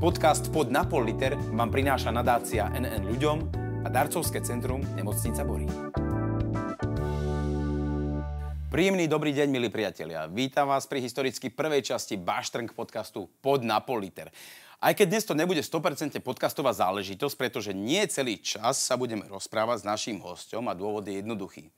Podcast Pod na pol liter vám prináša nadácia NN ľuďom a darcovské centrum Nemocnica Borín. Príjemný dobrý deň, milí priatelia. Vítam vás pri historicky prvej časti Baštrnk podcastu Pod na pol liter. Aj keď dnes to nebude 100% podcastová záležitosť, pretože nie celý čas sa budeme rozprávať s naším hosťom a dôvod je jednoduchý.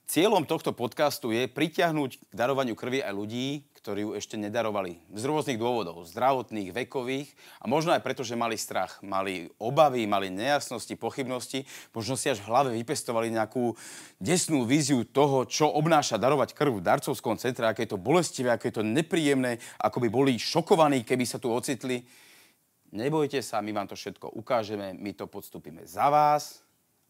Cieľom tohto podcastu je pritiahnuť k darovaniu krvi aj ľudí, ktorí ju ešte nedarovali. Z rôznych dôvodov, zdravotných, vekových a možno aj preto, že mali strach, mali obavy, mali nejasnosti, pochybnosti, možno si až v hlave vypestovali nejakú desnú víziu toho, čo obnáša darovať krv v darcovskom centre, aké je to bolestivé, aké je to nepríjemné, ako by boli šokovaní, keby sa tu ocitli. Nebojte sa, my vám to všetko ukážeme, my to podstúpime za vás.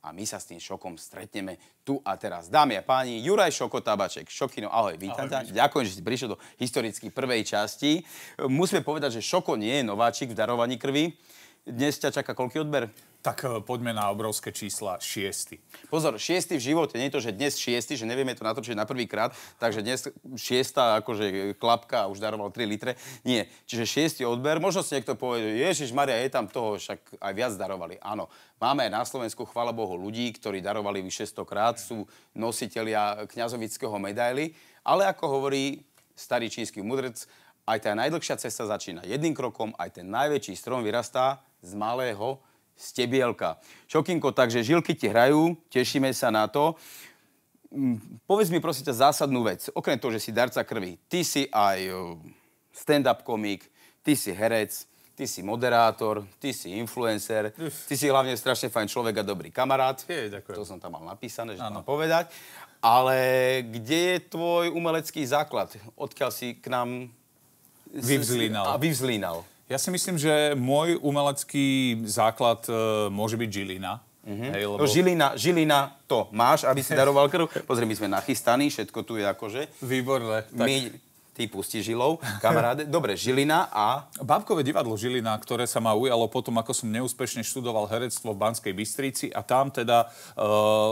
A my sa s tým šokom stretneme tu a teraz. Dámy a páni, Juraj Šoko Tabaček. Šokino, ahoj, vítam ťa. Ďakujem, že si prišiel do historicky prvej časti. Musíme povedať, že Šoko nie je nováčik v darovaní krvi. Dnes ťa čaká koľký odber? Tak poďme na obrovské čísla. 6. Pozor, 6 v živote. Nie je to, že dnes 6, že nevieme to natočiť na prvýkrát, takže dnes 6 akože klapka a už daroval 3 litre. Nie. Čiže 6 odber. Možno si niekto povie, Ježišmaria, je tam toho, však aj viac darovali. Áno. Máme aj na Slovensku, chvála Bohu, ľudí, ktorí darovali vyše 100-krát, sú nositelia kňazovického medaily, ale ako hovorí starý čínsky mudrc, aj tá najdlhšia cesta začína jedným krokom, aj ten najväčší strom vyrastá z malého stebielka. Šokinko, takže žilky ti hrajú, tešíme sa na to. Povedz mi prosím ťa zásadnú vec. Okrem toho, že si darca krvi, ty si aj stand-up komik, ty si herec, ty si moderátor, ty si influencer, ty si hlavne strašne fajn človek a dobrý kamarát. Ďakujem. To som tam mal napísané, že mám povedať. Ale kde je tvoj umelecký základ? Odkiaľ si k nám vyvzlínal? Ja si myslím, že môj umelecký základ môže byť Žilina. Hej, lebo... Žilina to máš, aby si daroval krv. Pozri, my sme nachystaní, všetko tu je akože. Výborné. Ty pusti Žilou, kamaráde. Dobre, Žilina a... Bábkové divadlo Žilina, ktoré sa ma ujalo potom, ako som neúspešne študoval herectvo v Banskej Bystrici a tam teda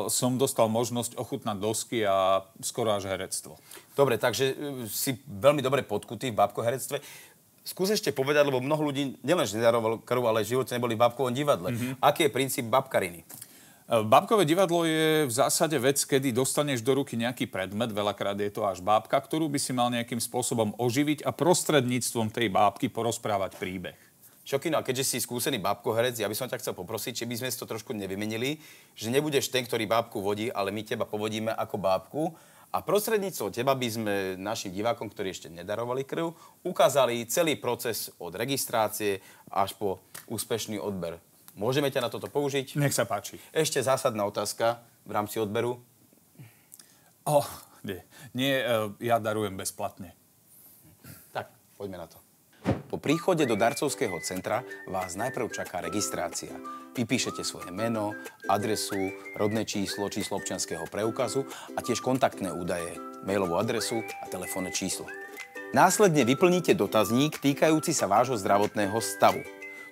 som dostal možnosť ochutnať dosky a skoro až herectvo. Dobre, takže si veľmi dobre podkutý v bábkoherectve. Skús ešte povedať, lebo mnoho ľudí nielenže nedaroval krv, ale v živote neboli v bábkovom divadle. Aký je princíp bábkariny? Bábkové divadlo je v zásade vec, kedy dostaneš do ruky nejaký predmet, veľakrát je to až bábka, ktorú by si mal nejakým spôsobom oživiť a prostredníctvom tej bábky porozprávať príbeh. Šokino, a keďže si skúsený bábkoherec, ja by som ťa chcel poprosiť, či by sme si to trošku nevymenili, že nebudeš ten, ktorý bábku vodí, ale my teba povodíme ako bábku. A prostredníctvom teba by sme našim divákom, ktorí ešte nedarovali krv, ukázali celý proces od registrácie až po úspešný odber. Môžeme ťa na toto použiť? Nech sa páči. Ešte zásadná otázka v rámci odberu. Nie, ja darujem bezplatne. Tak, poďme na to. Po príchode do darcovského centra vás najprv čaká registrácia. Vypíšete svoje meno, adresu, rodné číslo, číslo občianskeho preukazu a tiež kontaktné údaje, mailovú adresu a telefónne číslo. Následne vyplníte dotazník týkajúci sa vášho zdravotného stavu.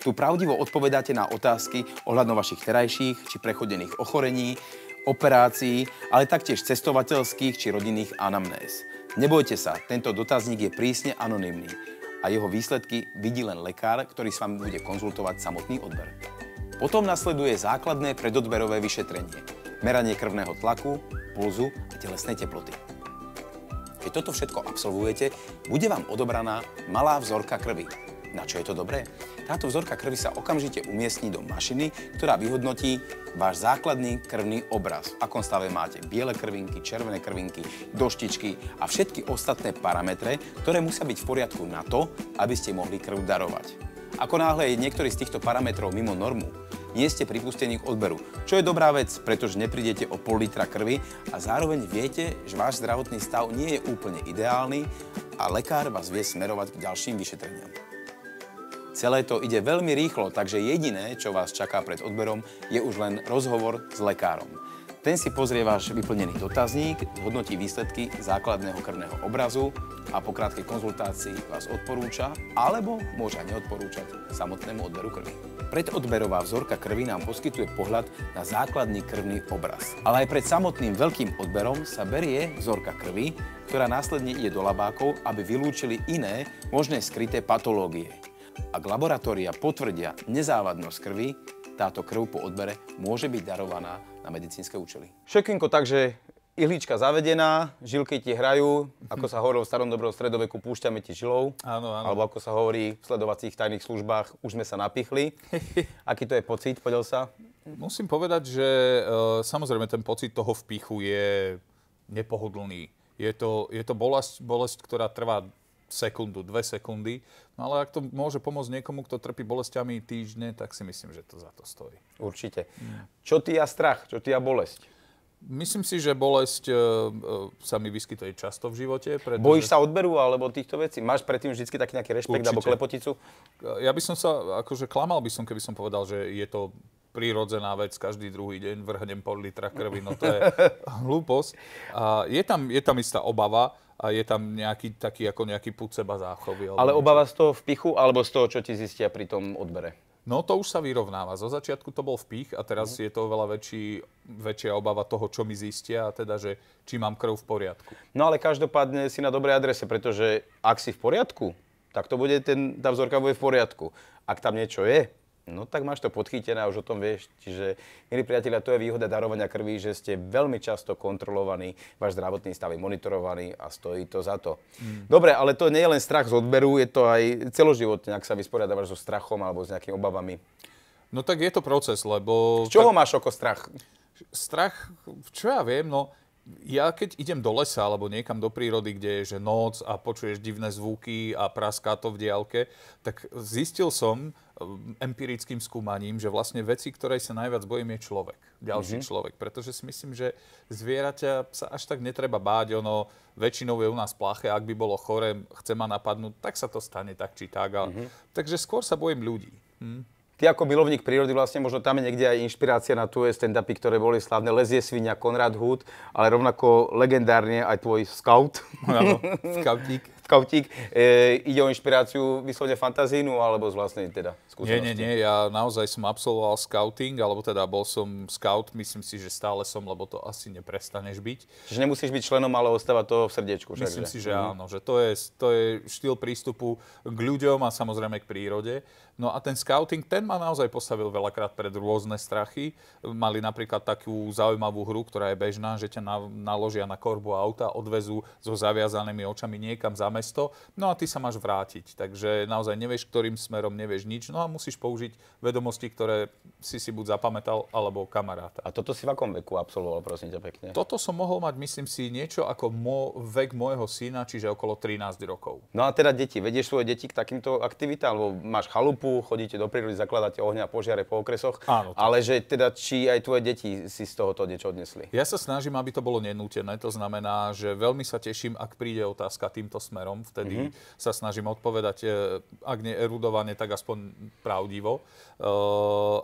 Tu pravdivo odpovedáte na otázky ohľadom vašich terajších či prechodených ochorení, operácií, ale taktiež cestovateľských či rodinných anamnéz. Nebojte sa, tento dotazník je prísne anonymný a jeho výsledky vidí len lekár, ktorý s vami bude konzultovať samotný odber. Potom nasleduje základné predodberové vyšetrenie, meranie krvného tlaku, pulzu a telesnej teploty. Keď toto všetko absolvujete, bude vám odobraná malá vzorka krvi. Na čo je to dobré? Táto vzorka krvi sa okamžite umiestni do mašiny, ktorá vyhodnotí váš základný krvný obraz. V akom stave máte biele krvinky, červené krvinky, doštičky a všetky ostatné parametre, ktoré musia byť v poriadku na to, aby ste mohli krv darovať. Ako náhle je niektorý z týchto parametrov mimo normu, nie ste pripustení k odberu, čo je dobrá vec, pretože neprídete o pol litra krvi a zároveň viete, že váš zdravotný stav nie je úplne ideálny a lekár vás vie smerovať k ďalším vyšetreniam. Celé to ide veľmi rýchlo, takže jediné, čo vás čaká pred odberom, je už len rozhovor s lekárom. Ten si pozrie váš vyplnený dotazník, hodnotí výsledky základného krvného obrazu a po krátkej konzultácii vás odporúča, alebo môže neodporúčať samotnému odberu krvi. Predodberová vzorka krvi nám poskytuje pohľad na základný krvný obraz. Ale aj pred samotným veľkým odberom sa berie vzorka krvi, ktorá následne ide do labákov, aby vylúčili iné možné skryté patológie. Ak laboratória potvrdia nezávadnosť krvi, táto krv po odbere môže byť darovaná na medicínske účely. Šekinko, takže ihlička zavedená, žilky ti hrajú, ako sa hovorilo v starom dobrom stredoveku, púšťame ti žilou. Áno, áno. Alebo ako sa hovorí v sledovacích tajných službách, už sme sa napichli. Aký to je pocit? Podel sa? Musím povedať, že samozrejme ten pocit toho vpichu je nepohodlný. Je to bolesť, ktorá trvá sekundu, 2 sekundy. No ale ak to môže pomôcť niekomu, kto trpí bolestiami týždne, tak si myslím, že to za to stojí. Určite. Čo ty a strach? Čo ty a bolesť? Myslím si, že bolesť sa mi vyskytuje často v živote. Pretože... Bojíš sa odberu alebo týchto vecí? Máš predtým vždy taký nejaký rešpekt alebo klepoticu? Ja by som sa, klamal by som, keby som povedal, že je to prírodzená vec, každý druhý deň vrhnem pol litra krvi, no to je hlúposť. A je tam istá obava a je tam nejaký pud seba záchovy. Ale obava z toho vpichu alebo z toho, čo ti zistia pri tom odbere? No to už sa vyrovnáva. Zo začiatku to bol vpich a teraz je to oveľa väčšia obava toho, čo mi zistia, a teda, že či mám krv v poriadku. No ale každopádne si na dobrej adrese, pretože ak si v poriadku, tak to bude tá vzorka bude v poriadku. Ak tam niečo je, no tak máš to podchytené a už o tom vieš. Čiže, milí priatelia, to je výhoda darovania krvi, že ste veľmi často kontrolovaní, váš zdravotný stav je monitorovaný a stojí to za to. Dobre, ale to nie je len strach z odberu, je to aj celoživotne, ak sa vysporiadávaš so strachom alebo s nejakými obavami. No tak je to proces, lebo... Z čoho máš strach? Strach, čo ja viem, no... Ja keď idem do lesa alebo niekam do prírody, kde je že noc a počuješ divné zvuky a praská to v diaľke, tak zistil som empirickým skúmaním, že vlastne veci, ktoré sa najviac bojím, je človek. Ďalší človek. Pretože si myslím, že zvieraťa sa až tak netreba báť. Ono väčšinou je u nás plaché. Ak by bolo chore, chce ma napadnúť, tak sa to stane tak či tak. Takže skôr sa bojím ľudí. Ty ako milovník prírody vlastne možno tam je niekde aj inšpirácia na tvoje stand-upy, ktoré boli slávne. Lezie svinia, Konrad Hood, ale rovnako legendárne aj tvoj scout. Áno, skautík. Ide o inšpiráciu vyslovene fantazínu alebo z vlastnej teda skúsenosti? Nie. Ja naozaj som absolvoval scouting, alebo teda bol som scout. Myslím si, že stále som, lebo to asi neprestaneš byť. Čiže nemusíš byť členom, ale ostáva to v srdiečku. Myslím si, že áno. Že to je štýl prístupu k ľuďom a samozrejme k prírode. No a ten scouting, ten ma naozaj postavil veľakrát pred rôzne strachy. Mali napríklad takú zaujímavú hru, ktorá je bežná, že ťa naložia na korbu auta, odvezú so zaviazanými očami niekam za mesto, no a ty sa máš vrátiť. Takže naozaj nevieš, ktorým smerom, nevieš nič, no a musíš použiť vedomosti, ktoré si buď zapamätal, alebo kamaráta. A toto si v akom veku absolvoval, prosím ťa pekne? Toto som mohol mať, myslím si, niečo ako vek môjho syna, čiže okolo 13 rokov. No a teda deti, vedieš svoje deti k takýmto aktivitám, alebo máš chalupu, chodíte do prírody, zakladáte ohňa a požiare po okresoch, áno, ale že teda či aj tvoje deti si z tohoto niečo odnesli? Ja sa snažím, aby to bolo nenútené, to znamená, že veľmi sa teším, ak príde otázka týmto smerom, vtedy sa snažím odpovedať, ak nie erudovane, tak aspoň pravdivo.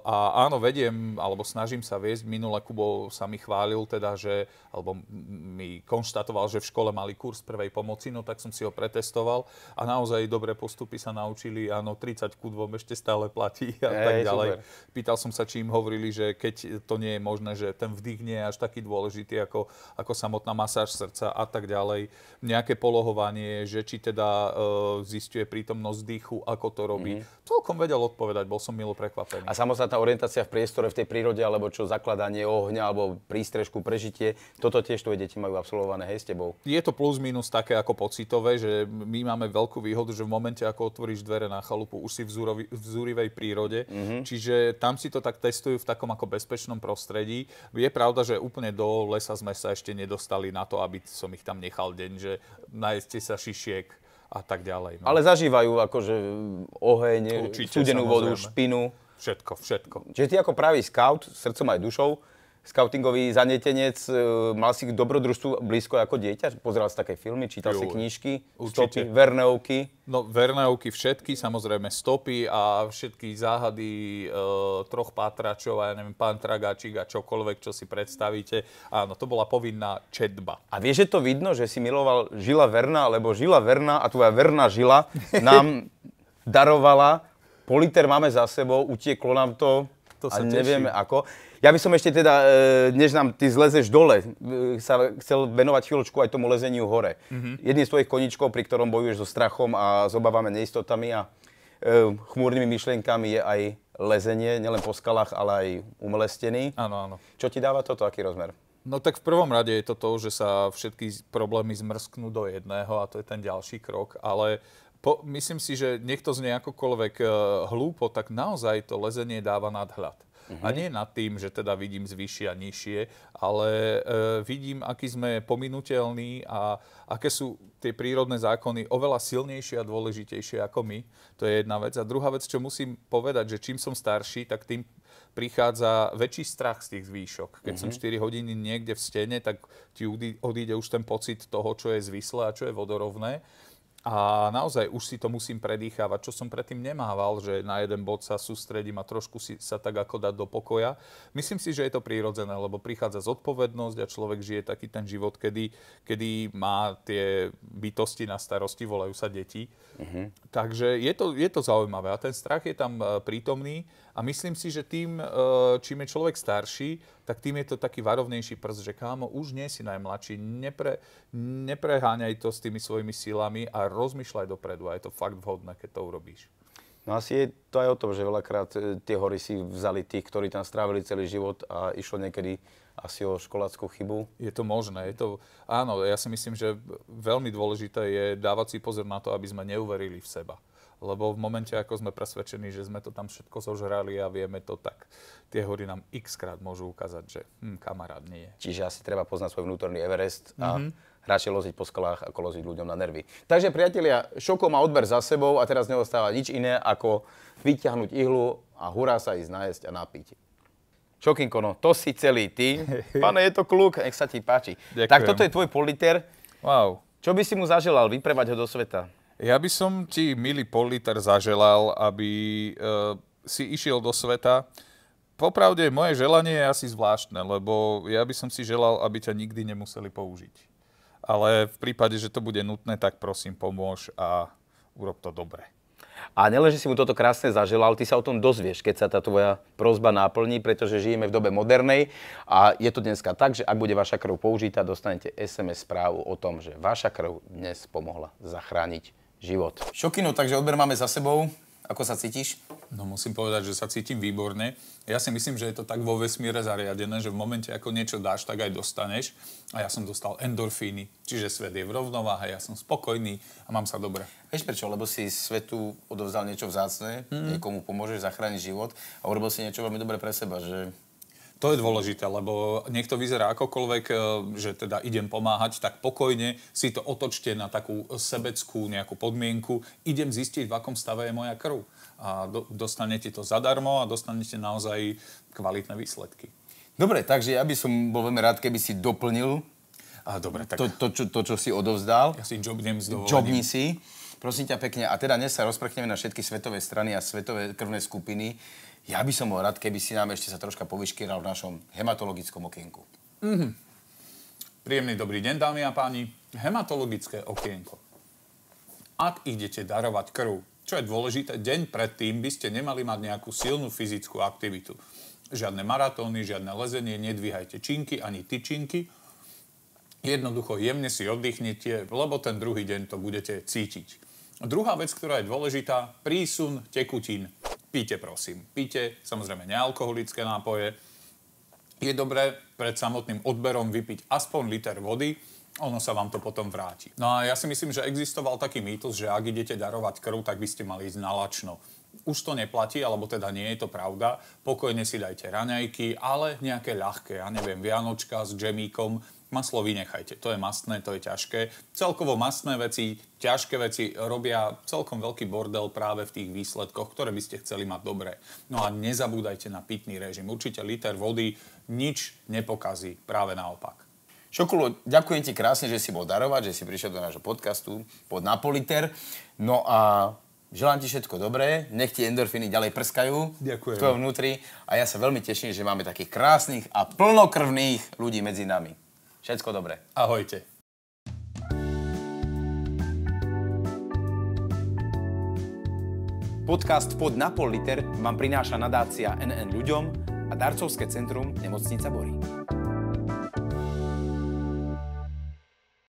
A áno, vediem, alebo snažím sa viesť. Minule Kubo sa mi chválil, teda, že, alebo mi konštatoval, že v škole mali kurz prvej pomoci, no tak som si ho pretestoval a naozaj dobré postupy sa naučili, áno, 30 ku 2 ešte stále platí a tak ďalej. Super. Pýtal som sa, či im hovorili, že keď to nie je možné, že ten vdych nie je až taký dôležitý ako samotná masáž srdca a tak ďalej. Nejaké polohovanie, že či teda zisťuje prítomnosť dýchu, ako to robí. Celkom vedel odpovedať, bol som milo prekvapený. A samostatná orientácia v priestore, v tej prírode, alebo čo, zakladanie ohňa, alebo prístrežku, prežitie, toto tiež tvoje deti majú absolvované, hej, s tebou? Je to plus minus také ako pocitové, že my máme veľkú výhodu, že v momente, ako otvoríš dvere na chalupu, už si v zúrivej prírode, čiže tam si to tak testujú v takom ako bezpečnom prostredí. Je pravda, že úplne do lesa sme sa ešte nedostali na to, aby som ich tam nechal deň, že najeste sa šišiek a tak ďalej. No. Ale zažívajú akože oheň, studenú vodu, špinu. Všetko. Čiže ty ako pravý scout, srdcom aj dušou, skautingový zanietenec, mal si k dobrodružstvu blízko ako dieťa? Pozeral si také filmy, čítal si knížky, stopy, Verneovky? No, Verneovky všetky, samozrejme stopy a všetky záhady troch pátračov, a ja neviem, pán Tragáčik a čokoľvek, čo si predstavíte. Áno, to bola povinná četba. A vieš, že to vidno, že si miloval Žila Verna, lebo Žila Verna a tvoja verná žila nám darovala, politer máme za sebou, utieklo nám to a nevieme ako. Ja by som ešte teda, než nám ty zlezeš dole, sa chcel venovať chvíľočku aj tomu lezeniu hore. Jedným z tvojich koníčkov, pri ktorom bojuješ so strachom a s obavami, neistotami a chmúrnymi myšlienkami je aj lezenie, nielen po skalách, ale aj umelé steny. Áno, áno. Čo ti dáva toto, aký rozmer? No tak v prvom rade je to to, že sa všetky problémy zmrsknú do jedného a to je ten ďalší krok, ale myslím si, že nech to znie akokoľvek hlúpo, tak naozaj to lezenie dáva nadhľad. A nie nad tým, že teda vidím zvyššie a nižšie, ale vidím, aký sme pominuteľní a aké sú tie prírodné zákony oveľa silnejšie a dôležitejšie ako my. To je jedna vec. A druhá vec, čo musím povedať, že čím som starší, tak tým prichádza väčší strach z tých zvýšok. Keď som 4 hodiny niekde v stene, tak ti odíde už ten pocit toho, čo je zvislé a čo je vodorovné. A naozaj už si to musím predýchávať, čo som predtým nemával, že na jeden bod sa sústredím a trošku si sa tak ako dať do pokoja. Myslím si, že je to prírodzené, lebo prichádza zodpovednosť a človek žije taký ten život, kedy má tie bytosti na starosti, volajú sa deti. Takže je to zaujímavé a ten strach je tam prítomný a myslím si, že tým, čím je človek starší, tak tým je to taký varovnejší prst, že kámo, už nie si najmladší, nepreháňaj to s tými svojimi silami a rozmýšľaj dopredu a je to fakt vhodné, keď to urobíš. No asi je to aj o tom, že veľakrát tie hory si vzali tých, ktorí tam strávili celý život a išlo niekedy asi o školáckú chybu. Je to možné. Áno, ja si myslím, že veľmi dôležité je dávať si pozor na to, aby sme neuverili v seba. Lebo v momente, ako sme presvedčení, že sme to tam všetko zožrali a vieme to, tak tie hory nám x-krát môžu ukázať, že kamarát nie je. Čiže asi treba poznať svoj vnútorný Everest a radšej loziť po skalách, ako loziť ľuďom na nervy. Takže priatelia, Šoko má odber za sebou a teraz neostáva nič iné, ako vyťahnuť ihlu a hurá sa ísť nájsť a napiť. Šokinko, no to si celý ty. Pane, je to kluk, nech sa ti páči. Ďakujem. Tak toto je tvoj politer. Wow. Čo by si mu zaželal? Vyprevať ho do sveta. Ja by som ti, milý politer, zaželal, aby si išiel do sveta. Popravde, moje želanie je asi zvláštne, lebo ja by som si želal, aby ťa nikdy nemuseli použiť. Ale v prípade, že to bude nutné, tak prosím, pomôž a urob to dobre. A nielen, že si mu toto krásne zaželal, ty sa o tom dozvieš, keď sa tá tvoja prosba naplní, pretože žijeme v dobe modernej a je to dneska tak, že ak bude vaša krv použitá, dostanete SMS správu o tom, že vaša krv dnes pomohla zachrániť život. Šokino, takže odber máme za sebou. Ako sa cítiš? No musím povedať, že sa cítim výborne. Ja si myslím, že je to tak vo vesmíre zariadené, že v momente, ako niečo dáš, tak aj dostaneš. A ja som dostal endorfíny, čiže svet je v rovnováhe, ja som spokojný a mám sa dobre. Vieš prečo? Lebo si svetu odovzdal niečo vzácne, niekomu pomôžeš zachrániť život a urobil si niečo veľmi dobre pre seba, že... To je dôležité, lebo niekto vyzerá akokoľvek, že teda idem pomáhať, tak pokojne si to otočte na takú sebeckú nejakú podmienku. Idem zistiť, v akom stave je moja krv. A dostanete to zadarmo a dostanete naozaj kvalitné výsledky. Dobre, takže ja by som bol veľmi rád, keby si doplnil dobre, tak... to, čo si odovzdal. Ja si jobnem s dovolením. Jobni si. Prosím ťa pekne. A teda dnes sa rozprchneme na všetky svetové strany a svetové krvné skupiny. Ja by som bol rád, keby si nám ešte sa troška povyškieral v našom hematologickom okienku. Príjemný dobrý deň, dámy a páni. Hematologické okienko. Ak idete darovať krv, čo je dôležité, deň predtým by ste nemali mať nejakú silnú fyzickú aktivitu. Žiadne maratóny, žiadne lezenie, nedvíhajte činky ani tyčinky. Jednoducho jemne si oddychnite, lebo ten druhý deň to budete cítiť. Druhá vec, ktorá je dôležitá, prísun tekutín. Píte, prosím. Píte, samozrejme, nealkoholické nápoje. Je dobré pred samotným odberom vypiť aspoň liter vody, ono sa vám to potom vráti. No a ja si myslím, že existoval taký mýtus, že ak idete darovať krv, tak by ste mali ísť na lačno. Už to neplatí, alebo teda nie je to pravda. Pokojne si dajte raňajky, ale nejaké ľahké, ja neviem, vianočka s džemíkom. Maslo vynechajte, to je mastné, to je ťažké. Celkovo mastné veci, ťažké veci robia celkom veľký bordel práve v tých výsledkoch, ktoré by ste chceli mať dobré. No a nezabúdajte na pitný režim. Určite liter vody nič nepokazí, práve naopak. Šokulo, ďakujem ti krásne, že si bol darovať, že si prišiel do nášho podcastu pod Napoliter. No a želám ti všetko dobré, nech ti endorfíny ďalej prskajú. Ďakujem. V tvojom vnútri. A ja sa veľmi teším, že máme takých krásnych a plnokrvných ľudí medzi nami. Všetko dobré. Ahojte. Podcast Pod na pol liter vám prináša nadácia NN ľuďom a darcovské centrum Nemocnica Bory.